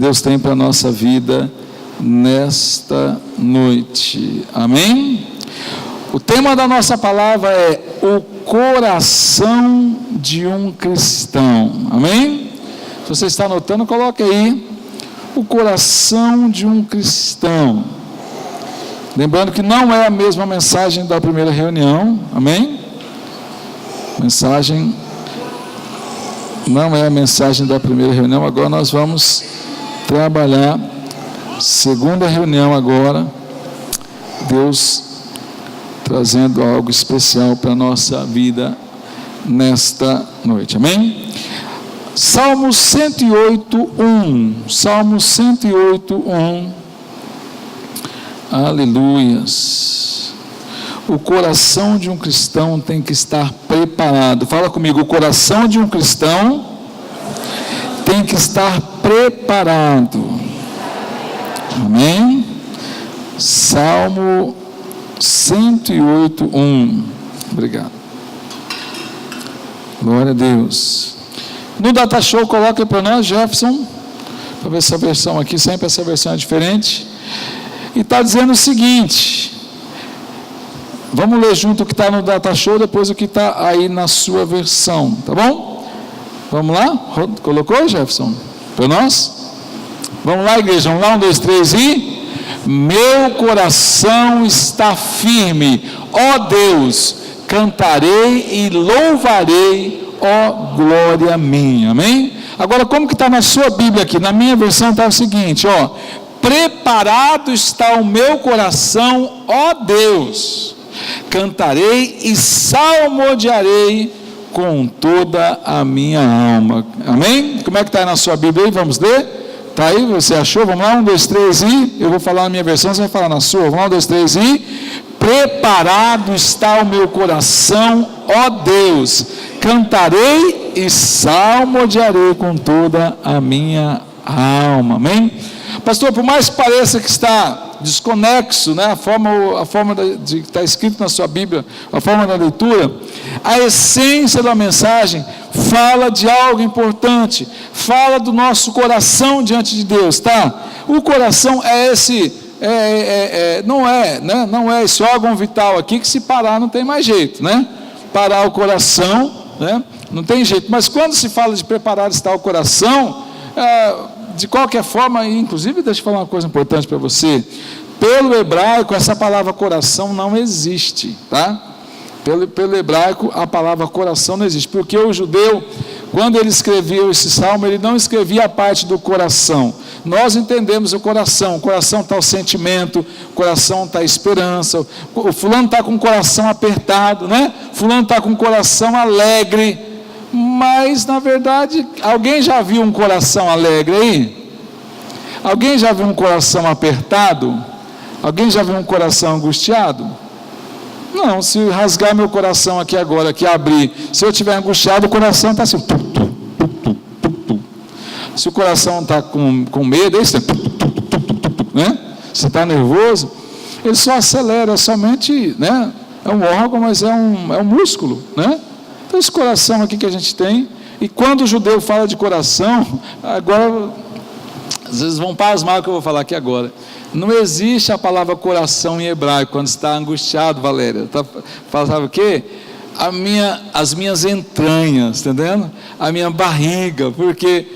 Deus tem para a nossa vida nesta noite. Amém? O tema da nossa palavra é o coração de um cristão. Amém? Se você está anotando, coloque aí o coração de um cristão. Lembrando que não é a mesma mensagem da primeira reunião. Amém? Mensagem não é a mensagem da primeira reunião. Agora nós vamos trabalhar segunda reunião agora. Deus trazendo algo especial para a nossa vida nesta noite. Amém? Salmo 108:1. Salmo 108:1. Aleluias. O coração de um cristão tem que estar preparado. Fala comigo, o coração de um cristão tem que estar preparado. Amém? Salmo 108:1. Obrigado. Glória a Deus. No Data Show, coloca para nós, Jefferson, para ver essa versão aqui, sempre essa versão é diferente. E está dizendo o seguinte, vamos ler junto o que está no Data Show, depois o que está aí na sua versão, tá bom? Vamos lá? Colocou, Jefferson? Para nós? Vamos lá, igreja, vamos lá, 1, 2, 3 e... Meu coração está firme, ó Deus, cantarei e louvarei, ó glória minha. Amém? Agora, como que está na sua Bíblia aqui? Na minha versão está o seguinte, ó: preparado está o meu coração, ó Deus, cantarei e salmodiarei com toda a minha alma. Amém? Como é que está aí na sua Bíblia aí? Vamos ler? Está aí? Você achou? Vamos lá, 1, 2, 3 e... Eu vou falar na minha versão, você vai falar na sua. Vamos lá, 1, 2, 3 e... Preparado está o meu coração, ó Deus, cantarei e salmodiarei com toda a minha alma. Amém? Pastor, por mais que pareça que está desconexo, né, a forma de que está escrito na sua Bíblia, a forma da leitura, a essência da mensagem fala de algo importante, fala do nosso coração diante de Deus, tá? O coração é esse, não é esse órgão vital aqui que se parar não tem mais jeito, né? Parar o coração, né? Não tem jeito, mas quando se fala de preparar está o coração, de qualquer forma, inclusive, deixa eu falar uma coisa importante para você. Pelo hebraico, essa palavra coração não existe, tá? Pelo hebraico, a palavra coração não existe, porque o judeu, quando ele escrevia esse salmo, ele não escrevia a parte do coração. Nós entendemos o coração está o sentimento, o coração está a esperança, o fulano está com o coração apertado, né? Fulano está com o coração alegre. Mas, na verdade, alguém já viu um coração alegre aí? Alguém já viu um coração apertado? Alguém já viu um coração angustiado? Não, se rasgar meu coração aqui agora, que abrir, se eu estiver angustiado, o coração está assim. Se o coração está com medo, aí você, né? Você está nervoso, ele só acelera, somente, né? É um órgão, mas é um músculo, né? Então, esse coração aqui que a gente tem, e quando o judeu fala de coração, agora, às vezes vão pasmar o que eu vou falar aqui agora. Não existe a palavra coração em hebraico, quando está angustiado, Valéria. Sabe o quê? As minhas entranhas, entendendo? A minha barriga, porque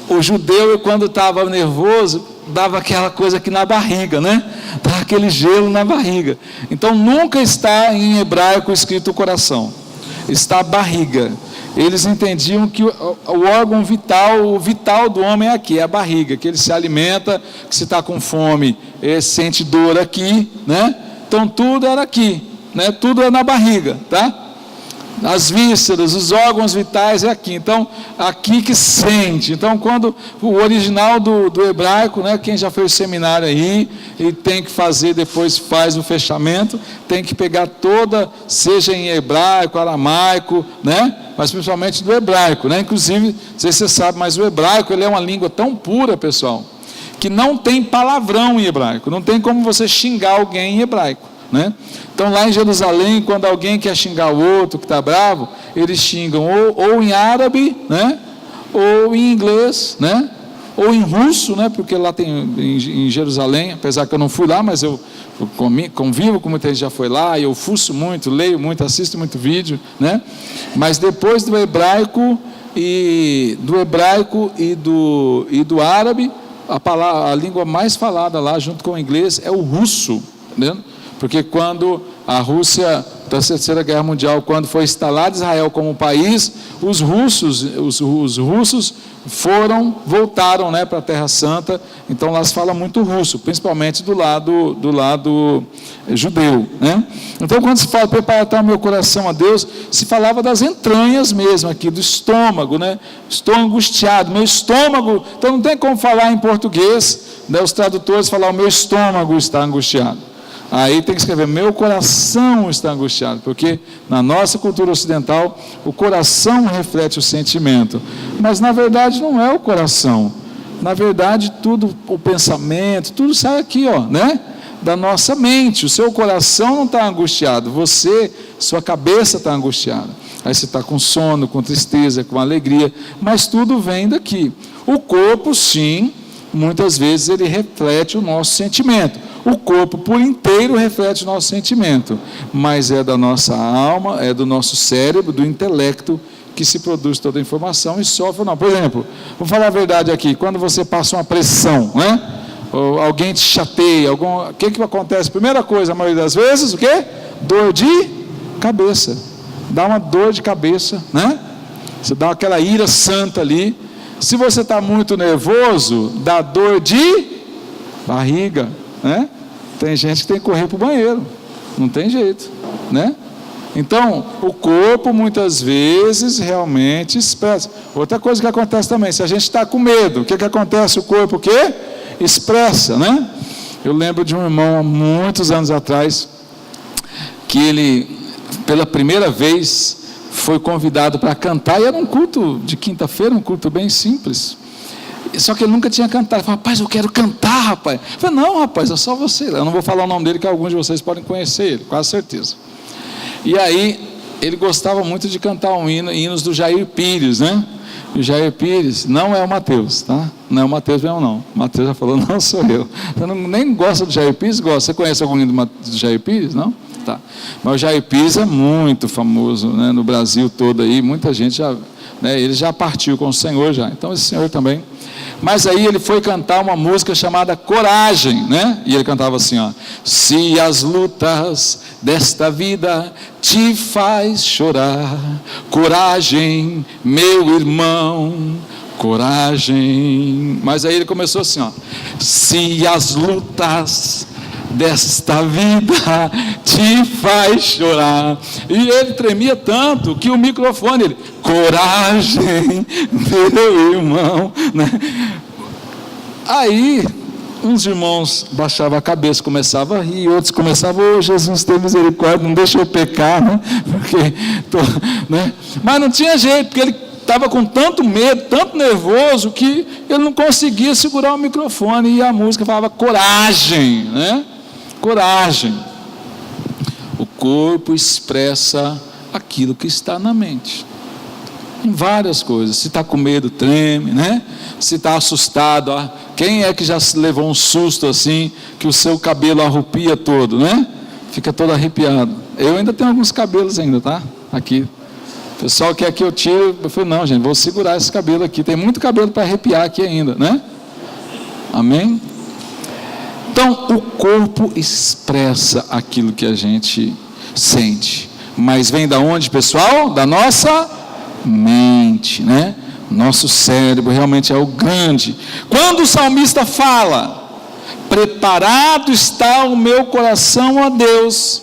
o judeu, quando estava nervoso, dava aquela coisa aqui na barriga, né? Dava aquele gelo na barriga. Então, nunca está em hebraico escrito coração. Está a barriga. Eles entendiam que o órgão vital, o vital do homem é aqui, é a barriga, que ele se alimenta, que se está com fome, ele sente dor aqui, né? Então tudo era aqui, né? Tudo é na barriga, tá? As vísceras, os órgãos vitais é aqui, então aqui que sente. Então, quando o original do hebraico, né, quem já fez o seminário aí, e tem que fazer, depois faz o fechamento, tem que pegar toda, seja em hebraico, aramaico, né, mas principalmente do hebraico, né, inclusive, não sei se você sabe, mas o hebraico, ele é uma língua tão pura, pessoal, que não tem palavrão em hebraico, não tem como você xingar alguém em hebraico, né? Então, lá em Jerusalém, quando alguém quer xingar o outro que está bravo, eles xingam ou em árabe, né? Ou em inglês, né? ou em russo, né, porque lá tem em Jerusalém, apesar que eu não fui lá, mas eu convivo com muita gente que já foi lá, e eu fuço muito, leio muito, assisto muito vídeo, né? Mas depois do hebraico e do árabe, a língua mais falada lá, junto com o inglês, é o russo, né? Porque quando a Rússia, da Terceira Guerra Mundial, quando foi instalado Israel como país, os russos voltaram, né, para a Terra Santa. Então lá se fala muito russo, principalmente do lado judeu, né? Então quando se fala preparar o meu coração a Deus, se falava das entranhas mesmo aqui, do estômago, né? Estou angustiado, meu estômago. Então não tem como falar em português, né, os tradutores falar o meu estômago está angustiado. Aí tem que escrever, meu coração está angustiado, porque na nossa cultura ocidental, o coração reflete o sentimento, mas na verdade não é o coração, na verdade tudo, o pensamento, tudo sai aqui, ó, né? Da nossa mente. O seu coração não está angustiado, sua cabeça está angustiada, aí você está com sono, com tristeza, com alegria, mas tudo vem daqui. O corpo, sim, muitas vezes ele reflete o nosso sentimento. O corpo por inteiro reflete o nosso sentimento, mas é da nossa alma, é do nosso cérebro, do intelecto, que se produz toda a informação e sofre ou não. Por exemplo, vou falar a verdade aqui, quando você passa uma pressão, né? Ou alguém te chateia, o que acontece? Primeira coisa, a maioria das vezes, o quê? Dor de cabeça. Dá uma dor de cabeça, né? Você dá aquela ira santa ali. Se você está muito nervoso, dá dor de barriga, né? Tem gente que tem que correr para o banheiro, não tem jeito, né? Então, o corpo muitas vezes realmente expressa. Outra coisa que acontece também, se a gente está com medo, o que acontece? O corpo o quê? Expressa, né? Eu lembro de um irmão há muitos anos atrás, que ele, pela primeira vez, foi convidado para cantar, e era um culto de quinta-feira, um culto bem simples. Só que ele nunca tinha cantado. Ele falou, rapaz, eu quero cantar, rapaz. Eu falei, não, rapaz, é só você. Eu não vou falar o nome dele, que alguns de vocês podem conhecer ele, quase certeza. E aí, ele gostava muito de cantar hinos do Jair Pires, né? E o Jair Pires não é o Mateus, tá? Não é o Mateus mesmo, não. O Mateus já falou, não sou eu. Você nem gosta do Jair Pires? Gosta. Você conhece algum hino do Jair Pires? Não? Tá. Mas o Jair Pires é muito famoso, né? No Brasil todo aí, muita gente já, né? Ele já partiu com o Senhor já. Então esse senhor também. Mas aí ele foi cantar uma música chamada Coragem, né? E ele cantava assim, ó: se as lutas desta vida te faz chorar, coragem, meu irmão, coragem. Mas aí ele começou assim, ó: se as lutas desta vida te faz chorar. E ele tremia tanto que o microfone, ele, coragem, meu irmão, né? Aí uns irmãos baixavam a cabeça, começavam a rir, outros começavam, oh, Jesus tem misericórdia, não deixa eu pecar, né? Né? Mas não tinha jeito, porque ele estava com tanto medo, tanto nervoso, que ele não conseguia segurar o microfone, e a música falava coragem, né? Coragem. O corpo expressa aquilo que está na mente, em várias coisas. Se está com medo, treme, né? Se está assustado, quem é que já levou um susto assim, que o seu cabelo arrupia todo, né? Fica todo arrepiado. Eu ainda tenho alguns cabelos ainda, tá? Aqui. O pessoal quer que eu tire, eu falei, não, gente, vou segurar esse cabelo aqui, tem muito cabelo para arrepiar aqui ainda, né? Amém? Então, o corpo expressa aquilo que a gente sente, mas vem da onde, pessoal? Da nossa mente, né? Nosso cérebro realmente é o grande. Quando o salmista fala, preparado está o meu coração a Deus,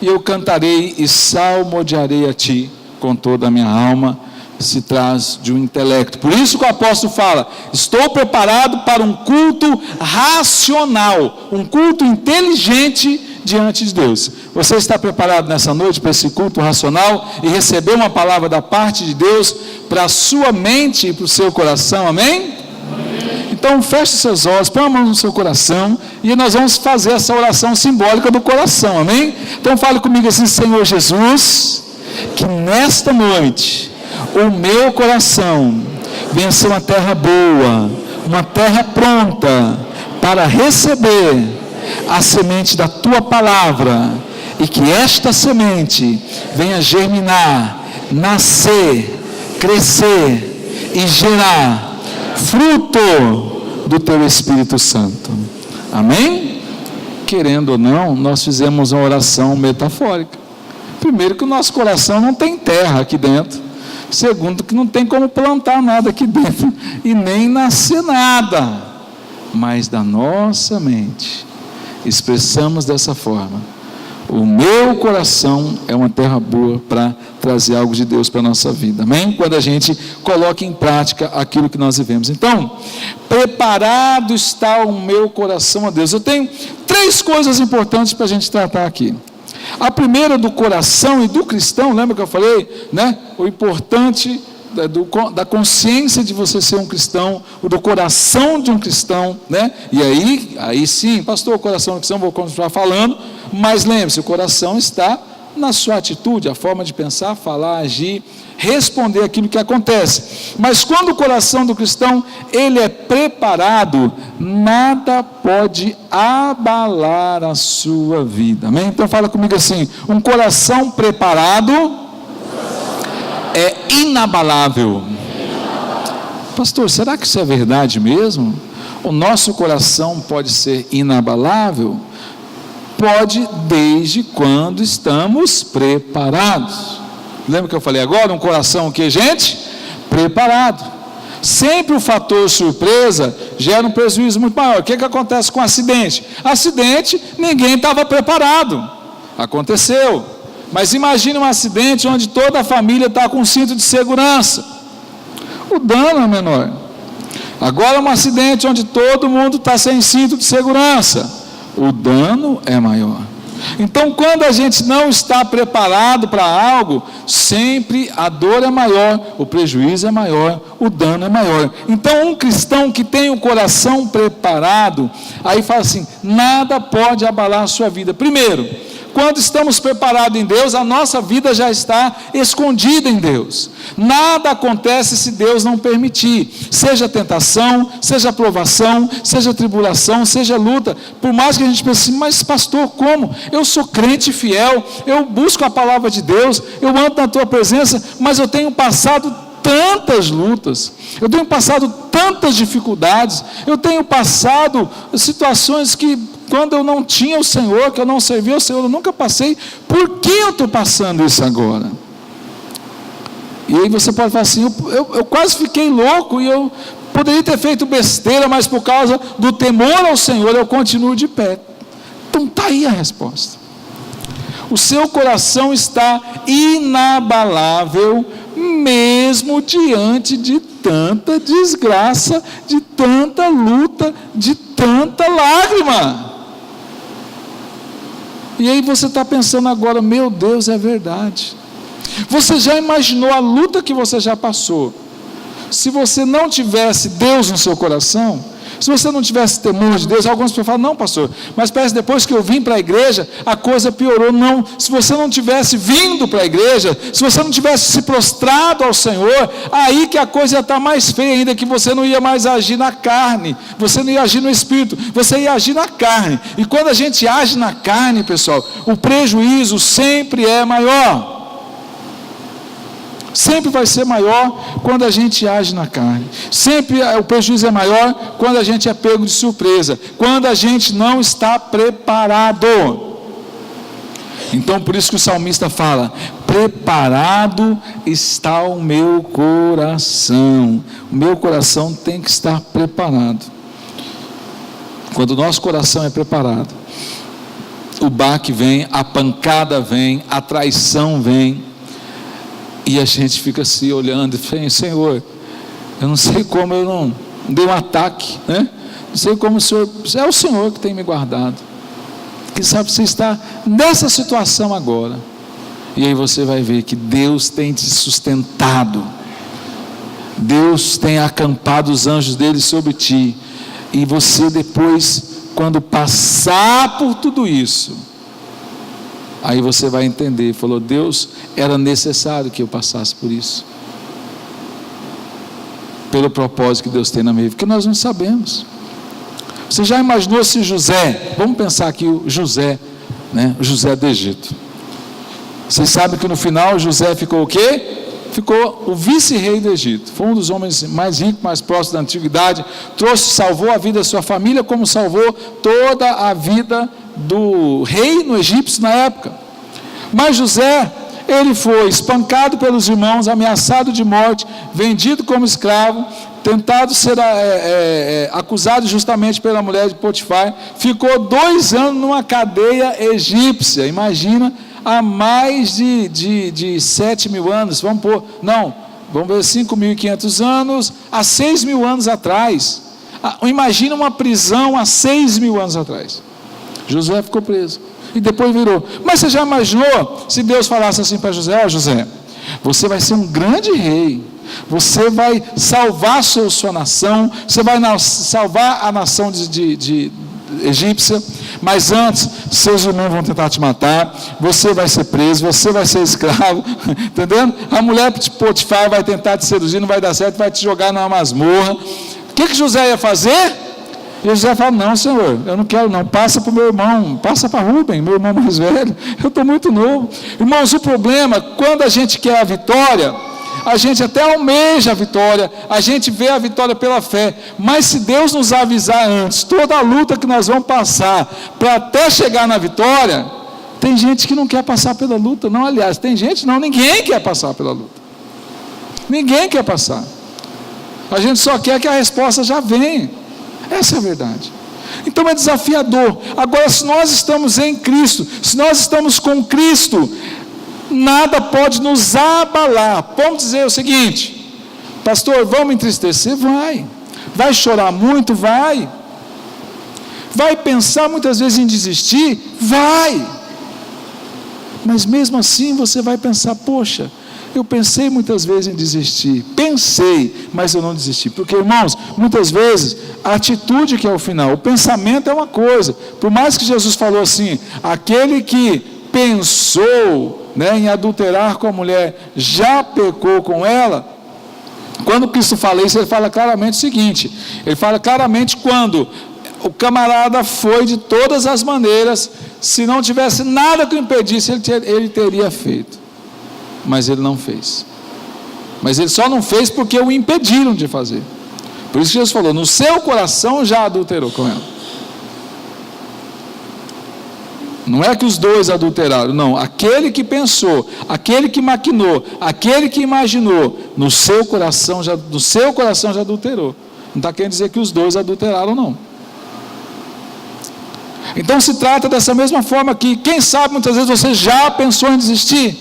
e eu cantarei e salmodiarei a ti com toda a minha alma, se traz de um intelecto. Por isso que o apóstolo fala, estou preparado para um culto racional, um culto inteligente diante de Deus. Você está preparado nessa noite para esse culto racional e receber uma palavra da parte de Deus para a sua mente e para o seu coração, amém? Amém. Então feche seus olhos, põe a mão no seu coração e nós vamos fazer essa oração simbólica do coração, amém? Então fale comigo assim, Senhor Jesus, que nesta noite o meu coração vença uma terra boa, uma terra pronta para receber a semente da tua palavra, e que esta semente venha germinar, nascer, crescer e gerar fruto do teu Espírito Santo. Amém? Querendo ou não, nós fizemos uma oração metafórica. Primeiro, que o nosso coração não tem terra aqui dentro. Segundo, que não tem como plantar nada aqui dentro e nem nascer nada. Mas da nossa mente expressamos dessa forma: o meu coração é uma terra boa para trazer algo de Deus para a nossa vida. Amém? Quando a gente coloca em prática aquilo que nós vivemos. Então, preparado está o meu coração a Deus. Eu tenho 3 coisas importantes para a gente tratar aqui. A primeira, do coração e do cristão. Lembra que eu falei, né? O importante da consciência de você ser um cristão, o do coração de um cristão, né? E aí sim, pastor, o coração do cristão, vou continuar falando, mas lembre-se, o coração está na sua atitude, a forma de pensar, falar, agir, responder aquilo que acontece. Mas quando o coração do cristão, ele é preparado, nada pode abalar a sua vida. Amém? Então fala comigo assim: um coração preparado é inabalável. Pastor, será que isso é verdade mesmo? O nosso coração pode ser inabalável? Pode, desde quando estamos preparados. Lembra que eu falei agora? Um coração o que, gente? Preparado. Sempre o fator surpresa gera um prejuízo muito maior. O que acontece com acidente? Acidente, ninguém estava preparado. Aconteceu. Mas imagine um acidente onde toda a família está com cinto de segurança. O dano é menor. Agora um acidente onde todo mundo está sem cinto de segurança. O dano é maior. Então, quando a gente não está preparado para algo, sempre a dor é maior, o prejuízo é maior, o dano é maior. Então, um cristão que tem o coração preparado, aí fala assim: nada pode abalar a sua vida. Primeiro, quando estamos preparados em Deus, a nossa vida já está escondida em Deus. Nada acontece se Deus não permitir. Seja tentação, seja provação, seja tribulação, seja luta. Por mais que a gente pense, mas pastor, como? Eu sou crente fiel, eu busco a palavra de Deus, eu ando na tua presença, mas eu tenho passado tantas lutas, eu tenho passado tantas dificuldades, eu tenho passado situações que, quando eu não tinha o Senhor, que eu não servia o Senhor, eu nunca passei. Por que eu estou passando isso agora? E aí você pode falar assim: eu quase fiquei louco, e eu poderia ter feito besteira, mas por causa do temor ao Senhor eu continuo de pé. Então está aí a resposta. O seu coração está inabalável, mesmo diante de tanta desgraça, de tanta luta, de tanta lágrima. E aí você está pensando agora: meu Deus, é verdade. Você já imaginou a luta que você já passou? Se você não tivesse Deus no seu coração, se você não tivesse temor de Deus, algumas pessoas falam: não, pastor, mas parece que depois que eu vim para a igreja, a coisa piorou. Não, se você não tivesse vindo para a igreja, se você não tivesse se prostrado ao Senhor, aí que a coisa ia estar mais feia ainda, que você não ia mais agir na carne, você não ia agir no espírito, você ia agir na carne. E quando a gente age na carne, pessoal, o prejuízo sempre é maior. Sempre vai ser maior quando a gente age na carne. Sempre o prejuízo é maior quando a gente é pego de surpresa, quando a gente não está preparado. Então, por isso que o salmista fala: preparado está o meu coração. O meu coração tem que estar preparado. Quando o nosso coração é preparado, o baque vem, a pancada vem, a traição vem, e a gente fica assim olhando e fala: Senhor, eu não sei como eu não dei um ataque, né? Não sei como o Senhor, é o Senhor que tem me guardado. Quem sabe você está nessa situação agora, e aí você vai ver que Deus tem te sustentado, Deus tem acampado os anjos dele sobre ti, e você depois, quando passar por tudo isso, aí você vai entender, falou: Deus, era necessário que eu passasse por isso. pelo propósito que Deus tem na minha vida, porque nós não sabemos. Você já imaginou se José, vamos pensar aqui o José, né? O José do Egito. Vocês sabem que no final José ficou o quê? Ficou o vice-rei do Egito. Foi um dos homens mais ricos, mais próximos da antiguidade. Salvou a vida da sua família, como salvou toda a vida do reino egípcio na época. Mas José, ele foi espancado pelos irmãos, ameaçado de morte, vendido como escravo, tentado ser acusado justamente pela mulher de Potifar. Ficou 2 anos numa cadeia egípcia. Imagina, há mais de 7 mil anos, vamos ver 5.500 anos, há 6 mil anos atrás. Imagina uma prisão há 6 mil anos atrás. Josué ficou preso e depois virou. Mas você já imaginou se Deus falasse assim para José: ó José, você vai ser um grande rei, você vai salvar sua nação, você vai salvar a nação egípcia, mas antes seus irmãos vão tentar te matar, você vai ser preso, você vai ser escravo, entendendo? A mulher de Potifar vai tentar te seduzir, não vai dar certo, vai te jogar numa masmorra. O que José ia fazer? E José fala: não, Senhor, eu não quero não, passa para o meu irmão, passa para Rubem, meu irmão mais velho, eu estou muito novo. Irmãos, o problema, quando a gente quer a vitória, a gente até almeja a vitória, a gente vê a vitória pela fé, mas se Deus nos avisar antes, toda a luta que nós vamos passar, para até chegar na vitória, tem gente que não quer passar pela luta, não, aliás, tem gente não, ninguém quer passar pela luta, ninguém quer passar, a gente só quer que a resposta já venha, essa é a verdade. Então é desafiador. Agora, se nós estamos em Cristo, se nós estamos com Cristo, nada pode nos abalar. Vamos dizer o seguinte: pastor, vamos entristecer? Vai chorar muito? Vai pensar muitas vezes em desistir? Mas mesmo assim você vai pensar: poxa, eu pensei muitas vezes em desistir, mas eu não desisti, porque irmãos, muitas vezes a atitude que é o final, o pensamento é uma coisa, por mais que Jesus falou assim: aquele que pensou, em adulterar com a mulher, já pecou com ela. Quando Cristo fala isso, ele fala claramente o seguinte, ele fala claramente quando o camarada foi de todas as maneiras, se não tivesse nada que o impedisse, ele teria feito, mas ele não fez, mas ele só não fez porque o impediram de fazer. Por isso que Jesus falou: no seu coração já adulterou com ela. Não é que os dois adulteraram, não, aquele que pensou, aquele que maquinou, aquele que imaginou, no seu coração já adulterou. Não está querendo dizer que os dois adulteraram, não. Então se trata dessa mesma forma que, quem sabe muitas vezes você já pensou em desistir,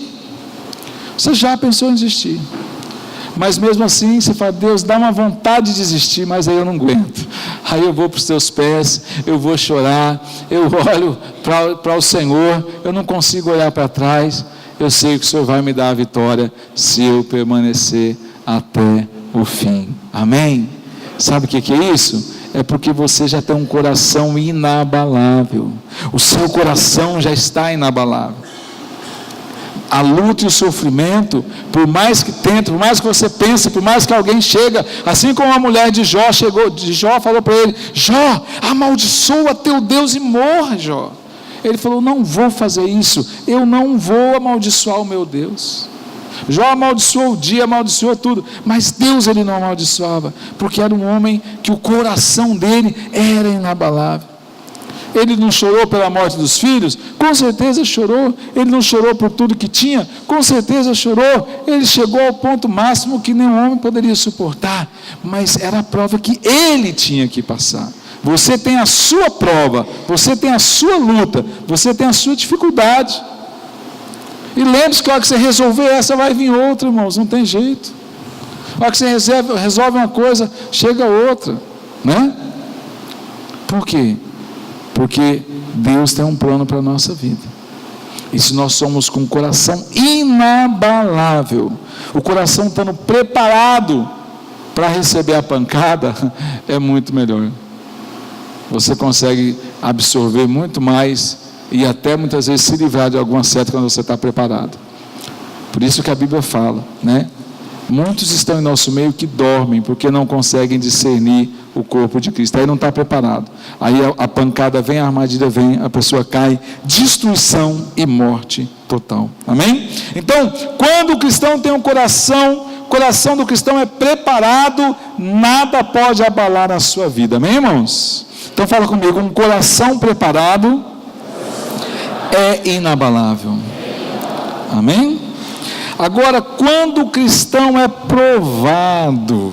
mas mesmo assim você fala: Deus, dá uma vontade de desistir, mas aí eu não aguento, aí eu vou para os teus pés, eu vou chorar, eu olho para o Senhor, eu não consigo olhar para trás, eu sei que o Senhor vai me dar a vitória, se eu permanecer até o fim, amém? Sabe o que é isso? É porque você já tem um coração inabalável, o seu coração já está inabalável. A luta e o sofrimento, por mais que tente, por mais que você pense, por mais que alguém chega, assim como a mulher de Jó falou para ele: Jó, amaldiçoa teu Deus e morra, Jó. Ele falou: não vou fazer isso, eu não vou amaldiçoar o meu Deus. Jó amaldiçoou o dia, amaldiçoou tudo, mas Deus ele não amaldiçoava, porque era um homem que o coração dele era inabalável. Ele não chorou pela morte dos filhos? Com certeza chorou. Ele não chorou por tudo que tinha? Com certeza chorou. Ele chegou ao ponto máximo que nenhum homem poderia suportar, mas era a prova que ele tinha que passar. Você tem a sua prova, você tem a sua luta, você tem a sua dificuldade, e lembre-se que a hora que você resolver essa, vai vir outra, irmãos, não tem jeito. A hora que você resolve uma coisa, chega outra, né? Por quê? Porque Deus tem um plano para a nossa vida, e se nós somos com o coração inabalável, o coração estando preparado para receber a pancada, é muito melhor. Você consegue absorver muito mais, e até muitas vezes se livrar de alguma seta quando você está preparado. Por isso que a Bíblia fala, né? Muitos estão em nosso meio que dormem, porque não conseguem discernir o corpo de Cristo. Aí não está preparado. Aí a pancada vem, a armadilha vem, a pessoa cai, destruição e morte total. Amém? Então, quando o cristão tem um coração, o coração do cristão é preparado, nada pode abalar a sua vida. Amém, irmãos? Então fala comigo, um coração preparado é inabalável. Amém? Agora, quando o cristão é provado,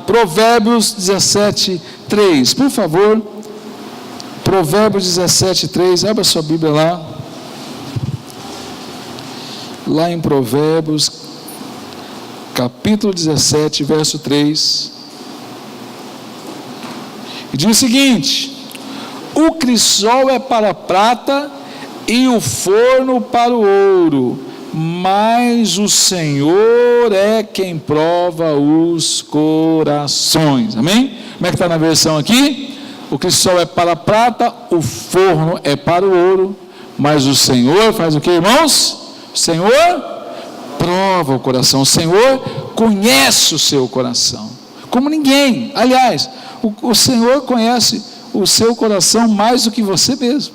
Provérbios 17, 3, por favor, Provérbios 17, 3, abra sua Bíblia lá em Provérbios, capítulo 17, verso 3, e diz o seguinte: o crisol é para a prata e o forno para o ouro, mas o Senhor é quem prova os corações. Amém? Como é que está na versão aqui? O crisol é para a prata, o forno é para o ouro, mas o Senhor faz o que, irmãos? O Senhor prova o coração, o Senhor conhece o seu coração, como ninguém. Aliás, o Senhor conhece o seu coração mais do que você mesmo.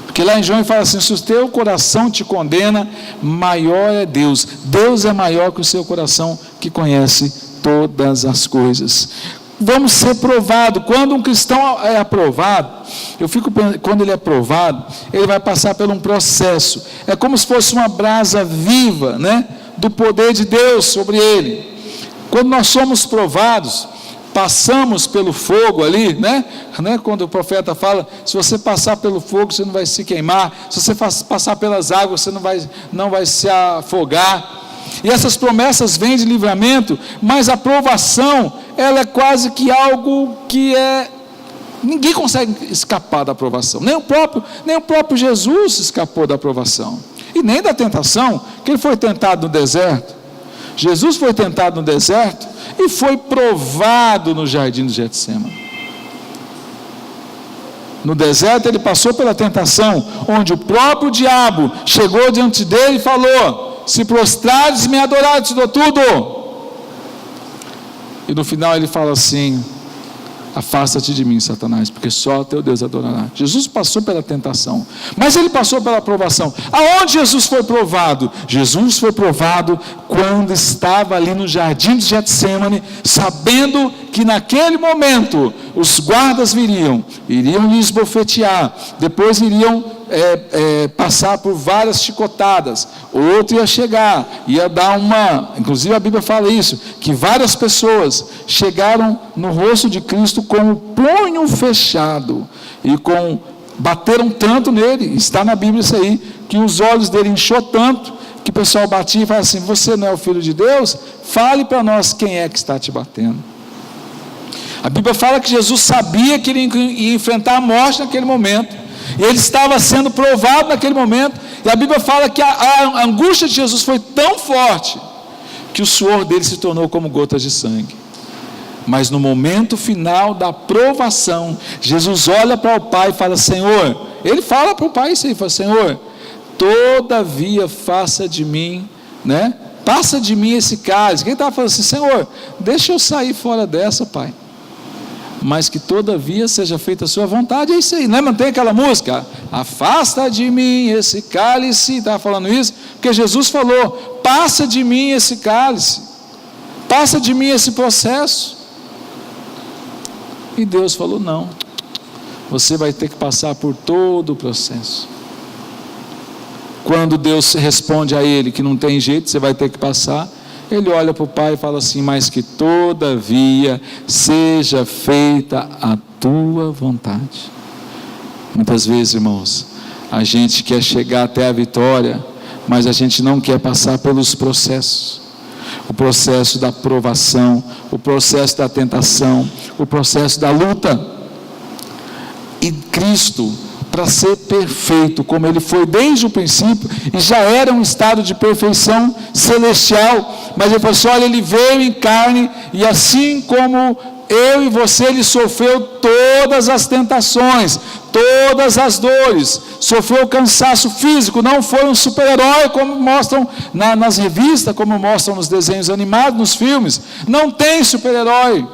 Porque lá em João ele fala assim: se o teu coração te condena, maior é Deus. Deus é maior que o seu coração, que conhece todas as coisas. Vamos ser provados. Quando um cristão é aprovado, quando ele é aprovado, ele vai passar por um processo. É como se fosse uma brasa viva, né, do poder de Deus sobre ele. Quando nós somos provados, passamos pelo fogo ali, né? Quando o profeta fala, se você passar pelo fogo, você não vai se queimar, se você passar pelas águas, você não vai se afogar. E essas promessas vêm de livramento, mas a provação, ela é quase que algo que ninguém consegue escapar da provação. Nem o próprio Jesus escapou da provação, e nem da tentação, que ele foi tentado no deserto. Jesus foi tentado no deserto e foi provado no jardim do Getsemane. No deserto ele passou pela tentação, onde o próprio diabo chegou diante dele e falou: se prostrares e me adorares, te dou tudo. E no final ele fala assim: afasta-te de mim, Satanás, porque só teu Deus adorará. Jesus passou pela tentação, mas ele passou pela aprovação. Aonde Jesus foi provado? Jesus foi provado quando estava ali no jardim de Getsemane, sabendo que naquele momento os guardas iriam lhe esbofetear, depois iriam passar por várias chicotadas, outro ia chegar, ia dar inclusive a Bíblia fala isso, que várias pessoas chegaram no rosto de Cristo com o punho fechado, e bateram tanto nele, está na Bíblia isso aí, que os olhos dele inchou tanto, que o pessoal batia e falava assim: você não é o Filho de Deus? Fale para nós quem é que está te batendo. A Bíblia fala que Jesus sabia que ele ia enfrentar a morte naquele momento, e ele estava sendo provado naquele momento, e a Bíblia fala que a angústia de Jesus foi tão forte, que o suor dele se tornou como gotas de sangue. Mas no momento final da provação, Jesus olha para o Pai e fala: Senhor, ele fala para o Pai isso aí, fala: Senhor, todavia faça de mim, passa de mim esse cálice. Quem estava falando assim: Senhor, deixa eu sair fora dessa, Pai, mas que todavia seja feita a sua vontade. É isso aí, não tem aquela música: afasta de mim esse cálice. Estava falando isso porque Jesus falou: passa de mim esse cálice, passa de mim esse processo. E Deus falou: não, você vai ter que passar por todo o processo. Quando Deus responde a ele que não tem jeito, você vai ter que passar, ele olha para o Pai e fala assim: mas que todavia seja feita a tua vontade. Muitas vezes, irmãos, a gente quer chegar até a vitória, mas a gente não quer passar pelos processos. O processo da provação, o processo da tentação, o processo da luta. E Cristo, para ser perfeito, como ele foi desde o princípio, e já era um estado de perfeição celestial, mas ele falou assim: olha, ele veio em carne, e assim como eu e você, ele sofreu todas as tentações, todas as dores, sofreu cansaço físico, não foi um super-herói como mostram nas revistas, como mostram nos desenhos animados, nos filmes. Não tem super-herói,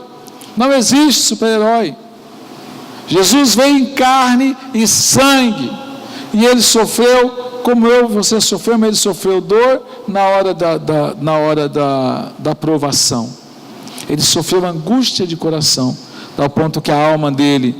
não existe super-herói. Jesus veio em carne e sangue, e ele sofreu como eu e você sofreu, mas ele sofreu dor na hora da provação. Ele sofreu angústia de coração, ao ponto que a alma dele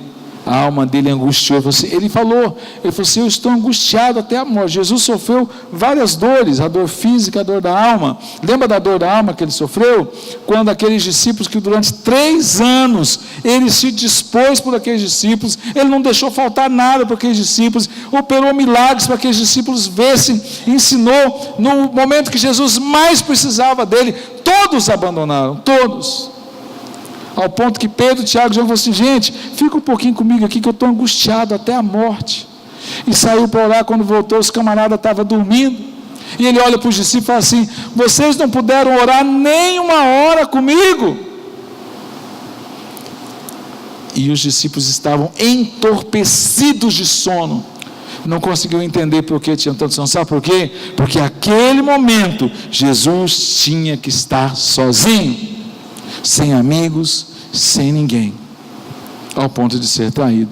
angustiou. Ele falou assim: eu estou angustiado até a morte. Jesus sofreu várias dores, a dor física, a dor da alma. Lembra da dor da alma que ele sofreu? Quando aqueles discípulos, que durante 3 anos, ele se dispôs por aqueles discípulos, ele não deixou faltar nada para aqueles discípulos, operou milagres para que aqueles discípulos vissem, ensinou, no momento que Jesus mais precisava dele, todos abandonaram, todos. Ao ponto que Pedro, Tiago e João falaram assim: gente, fica um pouquinho comigo aqui que eu estou angustiado até a morte. E saiu para orar. Quando voltou, os camaradas estavam dormindo, e ele olha para os discípulos e fala assim: vocês não puderam orar nem uma hora comigo? E os discípulos estavam entorpecidos de sono, não conseguiam entender por que tinham tanto sono. Sabe por quê? Porque naquele momento Jesus tinha que estar sozinho, sem amigos, sem ninguém, ao ponto de ser traído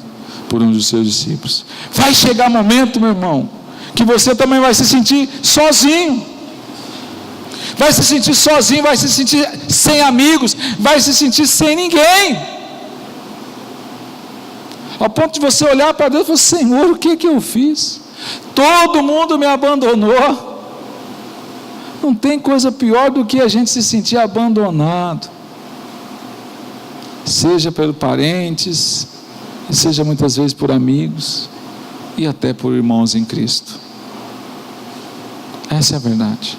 por um dos seus discípulos. Vai chegar momento, meu irmão, que você também vai se sentir sozinho, vai se sentir sozinho, vai se sentir sem amigos, vai se sentir sem ninguém, ao ponto de você olhar para Deus e falar: Senhor, o que eu fiz? Todo mundo me abandonou. Não tem coisa pior do que a gente se sentir abandonado, seja pelos parentes, seja muitas vezes por amigos, e até por irmãos em Cristo. Essa é a verdade.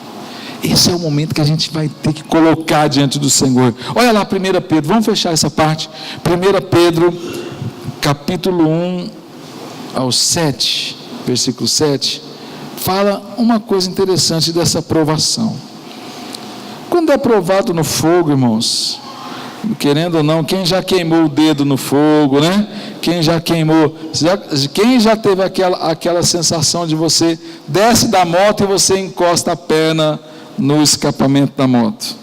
Esse é o momento que a gente vai ter que colocar diante do Senhor. Olha lá 1 Pedro, vamos fechar essa parte. 1 Pedro, capítulo 1 ao 7, versículo 7, fala uma coisa interessante dessa provação. Quando é provado no fogo, irmãos, querendo ou não, quem já queimou o dedo no fogo, né? Quem já teve aquela sensação de você desce da moto e você encosta a perna no escapamento da moto,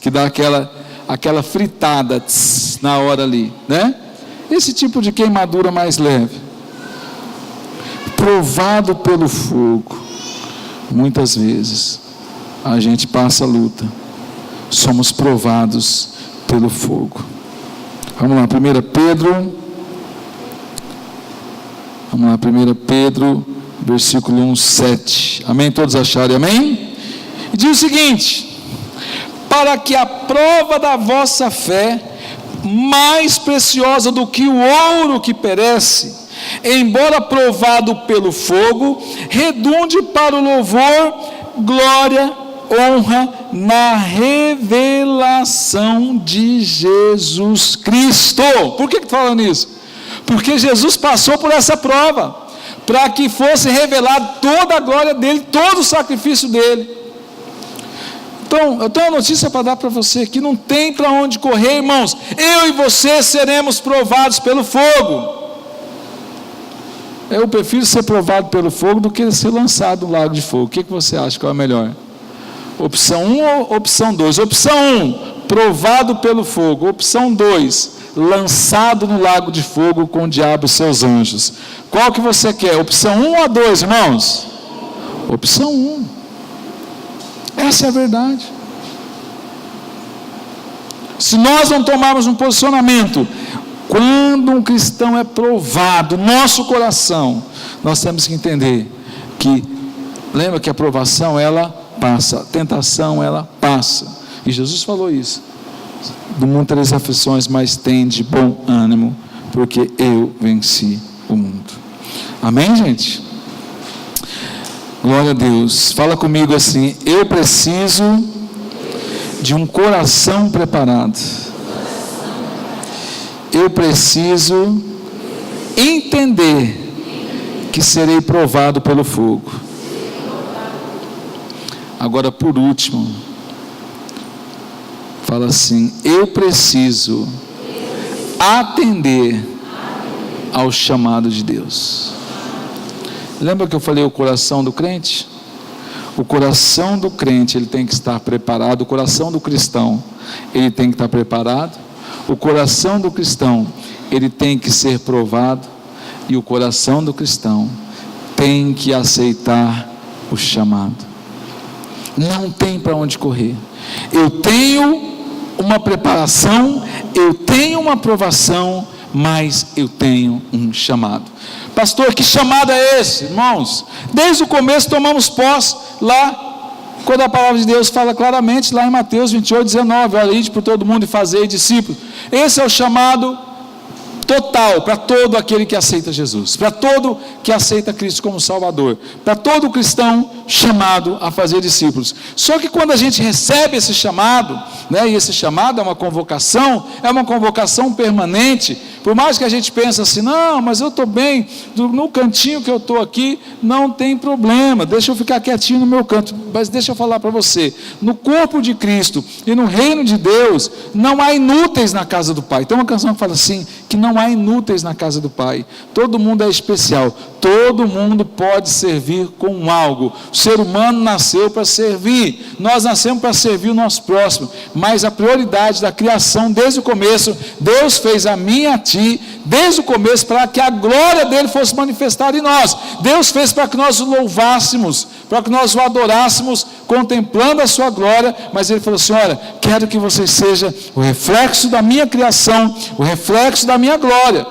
que dá aquela fritada na hora ali, né? Esse tipo de queimadura mais leve. Provado pelo fogo, muitas vezes a gente passa a luta, somos provados pelo fogo. Vamos lá, 1 Pedro, versículo 1, 7. Amém? Todos acharem amém? E diz o seguinte: para que a prova da vossa fé, mais preciosa do que o ouro que perece, embora provado pelo fogo, redunde para o louvor, glória, honra na revelação de Jesus Cristo. Por que está falando isso? Porque Jesus passou por essa prova, para que fosse revelado toda a glória dele, todo o sacrifício dele. Então, eu tenho uma notícia para dar para você, que não tem para onde correr, irmãos. Eu e você seremos provados pelo fogo. Eu prefiro ser provado pelo fogo do que ser lançado no lago de fogo. O que você acha que é melhor? Opção 1 ou opção 2? Opção 1, provado pelo fogo. Opção 2, lançado no lago de fogo com o diabo e seus anjos. Qual que você quer? Opção 1 ou 2, irmãos? Opção 1. Essa é a verdade. Se nós não tomarmos um posicionamento, quando um cristão é provado, nosso coração, nós temos que entender que, lembra que a provação ela passa, a tentação ela passa, e Jesus falou isso: do mundo tereis aflições, mas tende bom ânimo, porque eu venci o mundo. Amém, gente? Glória a Deus. Fala comigo assim: eu preciso de um coração preparado. Eu preciso entender que serei provado pelo fogo. Agora, por último, Fala assim: eu preciso atender ao chamado de Deus. Lembra que eu falei o coração do crente? O coração do crente, ele tem que estar preparado. O coração do cristão, ele tem que estar preparado. O coração do cristão, ele tem que ser provado. E o coração do cristão tem que aceitar o chamado. Não tem para onde correr. Eu tenho uma preparação, eu tenho uma aprovação, mas eu tenho um chamado. Pastor, que chamado é esse, irmãos? Desde o começo tomamos posse lá, quando a palavra de Deus fala claramente lá em Mateus 28:19, olha, ide por todo mundo e fazei discípulos. Esse é o chamado total para todo aquele que aceita Jesus, para todo que aceita Cristo como Salvador, para todo cristão chamado a fazer discípulos. Só que quando a gente recebe esse chamado, né, e esse chamado é uma convocação permanente. Por mais que a gente pense assim, não, mas eu estou bem, no cantinho que eu estou aqui, não tem problema, deixa eu ficar quietinho no meu canto. Mas deixa eu falar para você, no corpo de Cristo e no reino de Deus, não há inúteis na casa do Pai. Tem uma canção que fala assim, que não há inúteis na casa do Pai. Todo mundo é especial, todo mundo pode servir com algo. O ser humano nasceu para servir, nós nascemos para servir o nosso próximo, mas a prioridade da criação desde o começo, Deus fez a mim e a ti, desde o começo, para que a glória dele fosse manifestada em nós. Deus fez para que nós o louvássemos, para que nós o adorássemos, contemplando a sua glória, mas ele falou assim, olha, quero que você seja o reflexo da minha criação, o reflexo da minha glória.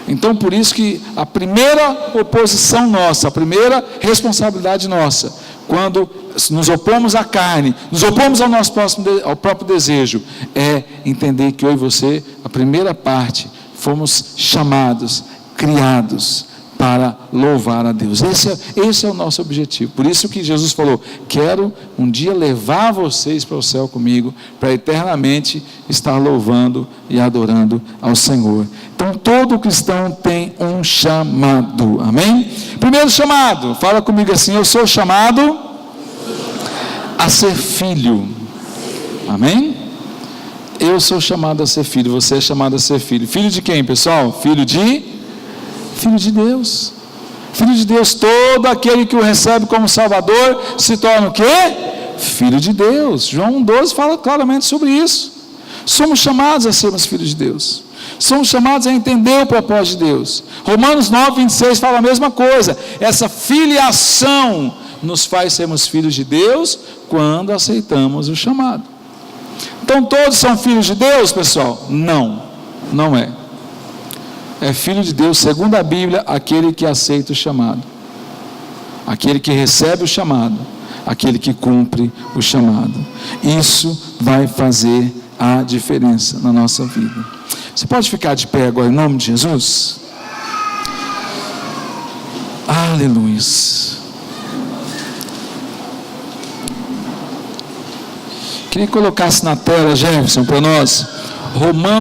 Então, por isso que a primeira oposição nossa, a primeira responsabilidade nossa, quando nos opomos à carne, nos opomos ao nosso ao próprio desejo, é entender que eu e você, a primeira parte, fomos chamados, criados para louvar a Deus. Esse é o nosso objetivo. Por isso que Jesus falou, quero um dia levar vocês para o céu comigo, para eternamente estar louvando e adorando ao Senhor. Então todo cristão tem um chamado, amém? Primeiro chamado, fala comigo assim, eu sou chamado a ser filho, amém? Eu sou chamado a ser filho, você é chamado a ser filho. Filho de quem, pessoal? Filho de Deus. Filho de Deus, todo aquele que o recebe como Salvador se torna o quê? Filho de Deus. João 1,12 fala claramente sobre isso. Somos chamados a sermos filhos de Deus. Somos chamados a entender o propósito de Deus. Romanos 9,26 fala a mesma coisa. Essa filiação nos faz sermos filhos de Deus quando aceitamos o chamado. Então todos são filhos de Deus, pessoal? Não, não é. É filho de Deus, segundo a Bíblia, aquele que aceita o chamado, aquele que recebe o chamado, aquele que cumpre o chamado. Isso vai fazer a diferença na nossa vida. Você pode ficar de pé agora em nome de Jesus? Aleluia. Queria que colocasse na tela, Jefferson, para nós, Romanos